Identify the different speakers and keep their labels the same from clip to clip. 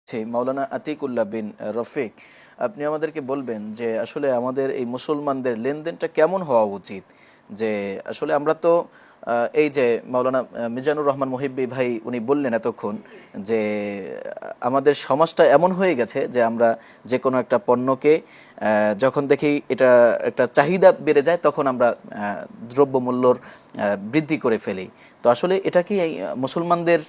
Speaker 1: মাওলানা আতিকুল্লাহ বিন রফিক, আপনি আমাদেরকে বলবেন যে আসলে আমাদের এই মুসলমানদের লেনদেনটা কেমন হওয়া উচিত। যে আসলে আমরা তো এই যে মাওলানা মিজানুর রহমান মুহিব্বি ভাই উনি বললেন এতক্ষণ যে আমাদের সমাজটা এমন হয়ে গেছে যে আমরা যে কোনো একটা পণ্যকে যখন দেখি এটা একটা চাহিদা বেড়ে যায় তখন আমরা দ্রব্যমূল্যর বৃদ্ধি করে ফেলি। তো আসলে এটা কি এই মুসলমানদের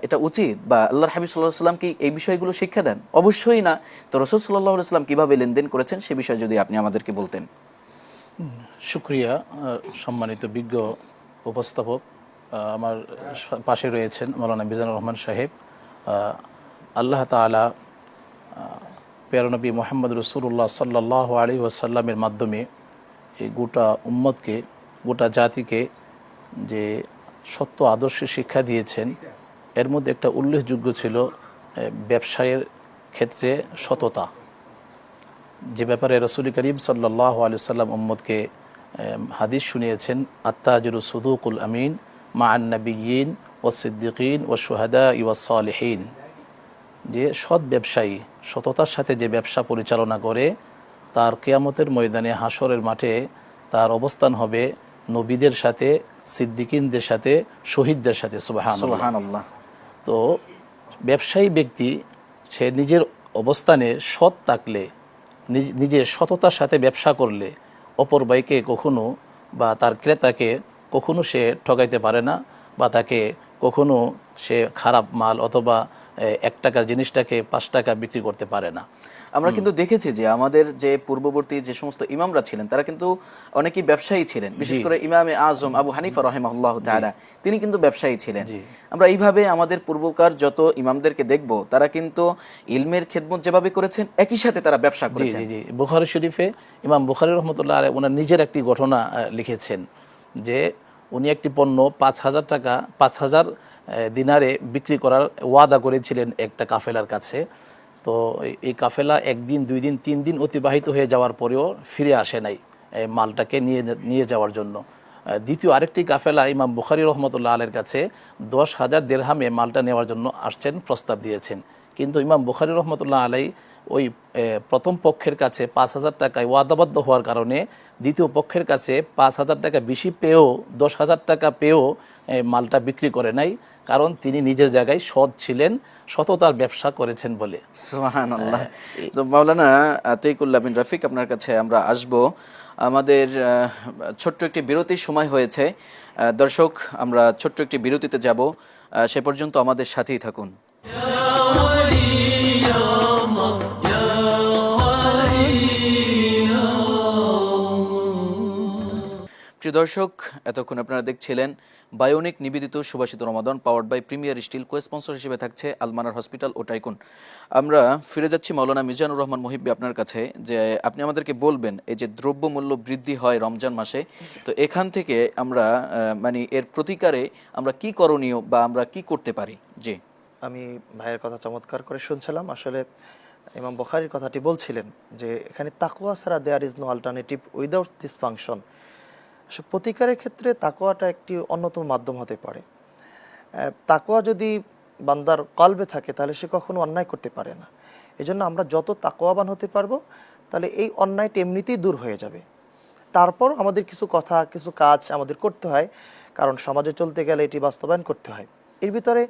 Speaker 1: এটা উচিত, বা আল্লাহর হাবিব সাল্লাল্লাহু আলাইহি ওয়াসাল্লাম কি এই বিষয়গুলো শিক্ষা দেন? অবশ্যই না। তো রাসূল সাল্লাল্লাহু আলাইহি ওয়াসাল্লাম কিভাবে লেনদেন করেছেন সে বিষয়ে যদি আপনি আমাদেরকে বলতেন।
Speaker 2: শুক্রিয়া। সম্মানিত বিজ্ঞ উপস্থাপক আমার পাশে রয়েছেন মৌলানা মিজানুর রহমান সাহেব। আল্লাহ তাআলা প্যারা নবী মুহাম্মদ রাসূলুল্লাহ সাল্লাল্লাহু আলাইহি ওয়াসাল্লামের মাধ্যমে এই গোটা উম্মতকে, গোটা জাতিকে যে সত্য আদর্শ শিক্ষা দিয়েছেন, এর মধ্যে একটা উল্লেখযোগ্য ছিল ব্যবসায়ের ক্ষেত্রে সততা, যে ব্যাপারে রাসূল করিম সাল্লাল্লাহু আলাইহি ওয়াসাল্লাম উম্মতকে হাদিস শুনিয়েছেন, আত্তাজিরু সুদুকুল আমিন মা'আন নাবিয়্যিন ওয়াস সিদ্দিকিন ওয়াশ শুহাদা ওয়াস সালিহিন, যে সৎ ব্যবসায়ী সততার সাথে যে ব্যবসা পরিচালনা করে তার কিয়ামতের ময়দানে হাসরের মাঠে তার অবস্থান হবে নবীদের সাথে, সিদ্দিকিনদের সাথে, শহীদদের সাথে। সুবহানাল্লাহ। তো ব্যবসায়ী ব্যক্তি সে নিজের অবস্থানে সৎ থাকলে, নিজের সততার সাথে ব্যবসা করলে অপর ভাইকে কখনো বা তার ক্রেতাকে কখনো সে ঠকাইতে পারে না, বা তাকে কখনো সে খারাপ মাল অথবা 1 টাকার জিনিসটাকে 5 টাকা বিক্রি করতে পারে না।
Speaker 1: আমরা কিন্তু দেখেছি যে আমাদের যে পূর্ববর্তী যে সমস্ত ইমামরা ছিলেন তারা কিন্তু অনেকেই ব্যবসায়ী ছিলেন, বিশেষ করে ইমামে আজম আবু হানিফা রাহিমাহুল্লাহু তাআলা, তিনি কিন্তু ব্যবসায়ী ছিলেন। আমরা এইভাবে আমাদের পূর্বকার যত ইমামদেরকে দেখব তারা কিন্তু ইলমের খেদমত যেভাবে করেছেন একই সাথে তারা ব্যবসা করেছেন।
Speaker 2: জি জি বুখারী শরীফে ইমাম বুখারী রাহমাতুল্লাহ আলাইহি ওনার নিজের একটি ঘটনা লিখেছেন যে উনি একটি পণ্য 5,000 টাকা 5,000 দিনারে বিক্রি করার ওয়াদা করেছিলেন একটা কাফেলার কাছে। তো এই কাফেলা 1 দিন 2 দিন 3 দিন অতিবাহিত হয়ে যাওয়ার পরেও ফিরে আসে নাই মালটাকে নিয়ে যাওয়ার জন্য। দ্বিতীয় আরেকটি কাফেলা ইমাম বুখারী রহমতুল্লাহ আলাইহির কাছে 10,000 দিরহামে মালটা নেওয়ার জন্য আসছেন, প্রস্তাব দিয়েছেন। কিন্তু ইমাম বুখারী রহমতুল্লাহ আলাইহি ওই প্রথম পক্ষের কাছে 5,000 টাকায় ওয়াদাবদ্ধ হওয়ার কারণে দ্বিতীয় পক্ষের কাছে 5,000 টাকা বেশি পেয়েও 10,000 টাকা পেয়েও মালটা বিক্রি করে নাই, কারণ তিনি নিজের জায়গায় সৎ ছিলেন, সততার ব্যবসা করেছেন বলে।
Speaker 1: সুবহানাল্লাহ। তো মাওলানা আতিকুল্লাহ বিন রফিক, আপনার কাছে আমরা আসব। আমাদের ছোট্ট একটি বিরতির সময় হয়েছে। দর্শক, আমরা ছোট্ট একটি বিরতিতে যাব, সে পর্যন্ত আমাদের সাথেই থাকুন। প্রিয় দর্শক, এতক্ষণ আপনারা দেখছিলেন বায়োনিক নিবেদিত সুবাসিত Ramadan powered by premier steel. Cosponsor হিসেবে থাকছে আলমানার হসপিটাল ও টাইকুন। আমরা ফিরে যাচ্ছি মাওলানা মিজানুর রহমান মুহিব্বি আপনার কাছে, যে আপনি আমাদেরকে বলবেন এই যে দ্রব্যমূল্য বৃদ্ধি হয় রমজান মাসে, তো এখান থেকে আমরা মানে এর প্রতিকারে আমরা কি করণীয় বা আমরা কি করতে পারি। জি,
Speaker 3: আমি ভাইয়ের কথা চমৎকার করে শুনছিলাম। আসলে ইমাম বুখারীর কথাটি বলছিলেন যে এখানে তাকওয়া ছাড়া there is no alternative without this function. প্রতিকারের ক্ষেত্রে তাকওয়াটা একটি অন্যতম মাধ্যম হতে পারে। তাকওয়া যদি বান্দার কলবে থাকে তাহলে সে কখনো অন্যায় করতে পারে না। এজন্য আমরা যত তাকওয়াবান হতে পারবো তাহলে এই অন্যায়টা এমনিতেই দূর হয়ে যাবে। তারপর আমাদের কিছু কথা, কিছু কাজ আমাদের করতে হয়, কারণ সমাজে চলতে গেলে এটি বাস্তবায়ন করতে হয়। এর ভিতরে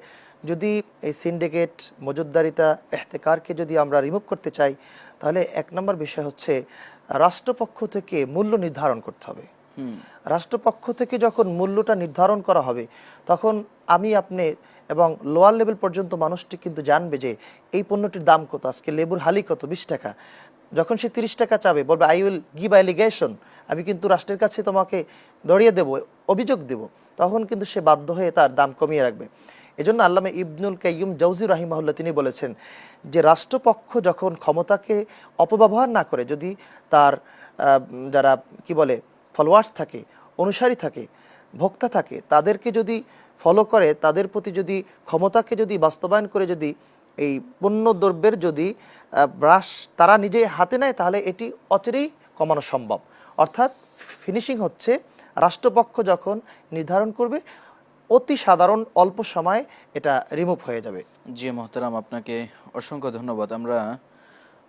Speaker 3: যদি এই সিন্ডিকেট, মজুদদারিতা, এহতেকারকে যদি আমরা রিমুভ করতে চাই তাহলে 1 নম্বর বিষয় হচ্ছে রাষ্ট্রপক্ষ থেকে মূল্য নির্ধারণ করতে হবে। রাষ্ট্রপক্ষ থেকে যখন মূল্যটা নির্ধারণ করা হবে তখন আমি, আপনি এবং লোয়ার লেভেল পর্যন্ত মানুষটি কিন্তু জানবে যে এই পণ্যটির দাম কত। আজকে লেবুর হালি কত, 20 টাকা। যখন সে 30 টাকা চাবে, বলবে আই উইল গিভ অ্যালিগেশন, আমি কিন্তু রাষ্ট্রের কাছে তোমাকে ধরিয়ে দেব, অভিযোগ দেব, তখন কিন্তু সে বাধ্য হয়ে তার দাম কমিয়ে রাখবে। এজন্য আল্লামা ইবনুল কাইয়্যিম জাওজি রাহিমাহুল্লাহ তিনি বলেছেন যে রাষ্ট্রপক্ষ যখন ক্ষমতাকে অপব্যবহার না করে, যদি তার যারা কি বলে ফলোয়ার্স থাকে, অনুসারী থাকে, ভোক্তা থাকে, তাদেরকে যদি ফলো করে, তাদের প্রতি যদি ক্ষমতাকে যদি বাস্তবায়ন করে যদি এই পণ্য দ্রব্যের যদি হ্রাস তারা নিজে হাতে নেয় তাহলে এটি অচিরেই কমানো সম্ভব। অর্থাৎ ফিনিশিং হচ্ছে রাষ্ট্রপক্ষ যখন নির্ধারণ করবে অতি সাধারণ অল্প সময়ে এটা রিমুভ হয়ে যাবে।
Speaker 1: জি মোহতারাম, আপনাকে অসংখ্য ধন্যবাদ। আমরা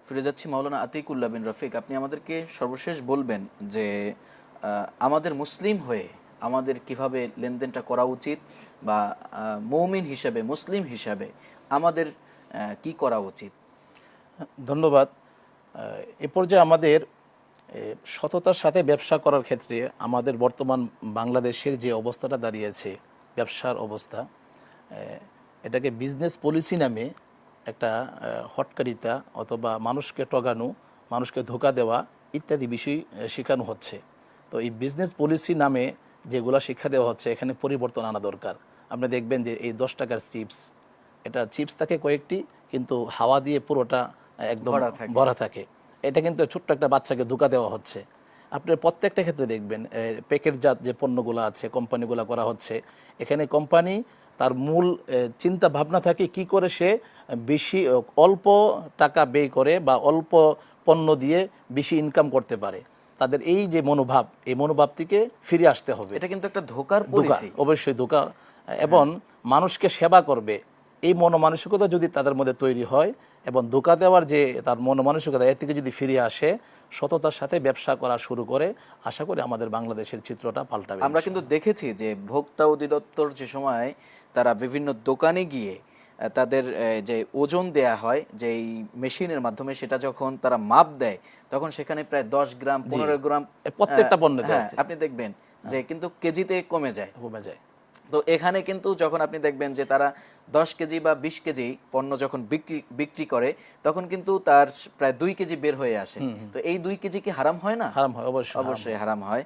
Speaker 1: ফিরে যাচ্ছি মাওলানা আতিকুল্লাহ বিন রফিক। আপনি আমাদেরকে সর্বশেষ বলবেন যে আমাদের মুসলিম হয়ে আমাদের কিভাবে লেনদেনটা করা উচিত, বা মৌমিন হিসাবে, মুসলিম হিসাবে আমাদের কি করা উচিত?
Speaker 2: ধন্যবাদ। এ পর্যায়ে আমাদের সততার সাথে ব্যবসা করার ক্ষেত্রে আমাদের বর্তমান বাংলাদেশের যে অবস্থাটা দাঁড়িয়েছে, ব্যবসার অবস্থা, এটাকে বিজনেস পলিসি নামে একটা হটকারিতা অথবা মানুষকে ঠগানো, মানুষকে ধোঁকা দেওয়া ইত্যাদি বিষয় শেখানো হচ্ছে। তো এই বিজনেস পলিসি নামে যেগুলো শিক্ষা দেওয়া হচ্ছে, এখানে পরিবর্তন আনা দরকার। আপনি দেখবেন যে এই 10 টাকার চিপস, এটা চিপস থাকে কয়েকটি, কিন্তু হাওয়া দিয়ে পুরোটা একদম ভরা থাকে। এটা কিন্তু ছোট্ট একটা বাচ্চাকে ধোঁকা দেওয়া হচ্ছে। আপনি প্রত্যেকটা ক্ষেত্রে দেখবেন প্যাকেটজাত যে পণ্যগুলো আছে, কোম্পানিগুলো করা হচ্ছে, এখানে কোম্পানি তার মূল চিন্তা ভাবনা থাকে কি করে সে বেশি অল্প টাকা ব্যয় করে বা অল্প পণ্য দিয়ে বেশি ইনকাম করতে পারে। তাদের এই যে মনোভাব, এই মনোভাব থেকে ফিরে আসতে হবে।
Speaker 1: এটা কিন্তু একটা ধোঁকার
Speaker 2: ধোঁকা,
Speaker 1: পলিসি।
Speaker 2: অবশ্যই ধোঁকা। এবং মানুষকে সেবা করবে এই মনোমানসিকতা যদি তাদের মধ্যে তৈরি হয় এবং ধোঁকা দেওয়ার যে তার মনোমানসিকতা, এর থেকে যদি ফিরে আসে, সততার সাথে ব্যবসা করা শুরু করে, আশা করি আমাদের বাংলাদেশের চিত্রটা পাল্টাবে।
Speaker 1: আমরা কিন্তু দেখেছি যে ভোক্তা অধিদপ্তর যে সময় তারা বিভিন্ন দোকানে গিয়ে তাদের যে ওজন দেয়া হয় যেই মেশিনের মাধ্যমে, সেটা যখন তারা মাপ দেয়, তখন সেখানে প্রায় 10 গ্রাম 15 গ্রাম
Speaker 2: প্রত্যেকটা পণ্যতে
Speaker 1: হ্যাঁ,
Speaker 2: আছে।
Speaker 1: আপনি দেখবেন যে কিন্তু কেজিতে কমে যায়।
Speaker 2: কমে যায়।
Speaker 1: তো এখানে কিন্তু যখন আপনি দেখবেন যে তারা 10 কেজি বা 20 কেজি পণ্য যখন বিক্রি করে, তখন কিন্তু তার প্রায় 2 কেজি বের হয়ে আসে। তো এই 2 কেজি কি হারাম হয় না?
Speaker 2: হারাম হয়, অবশ্যই
Speaker 1: অবশ্যই হারাম হয়।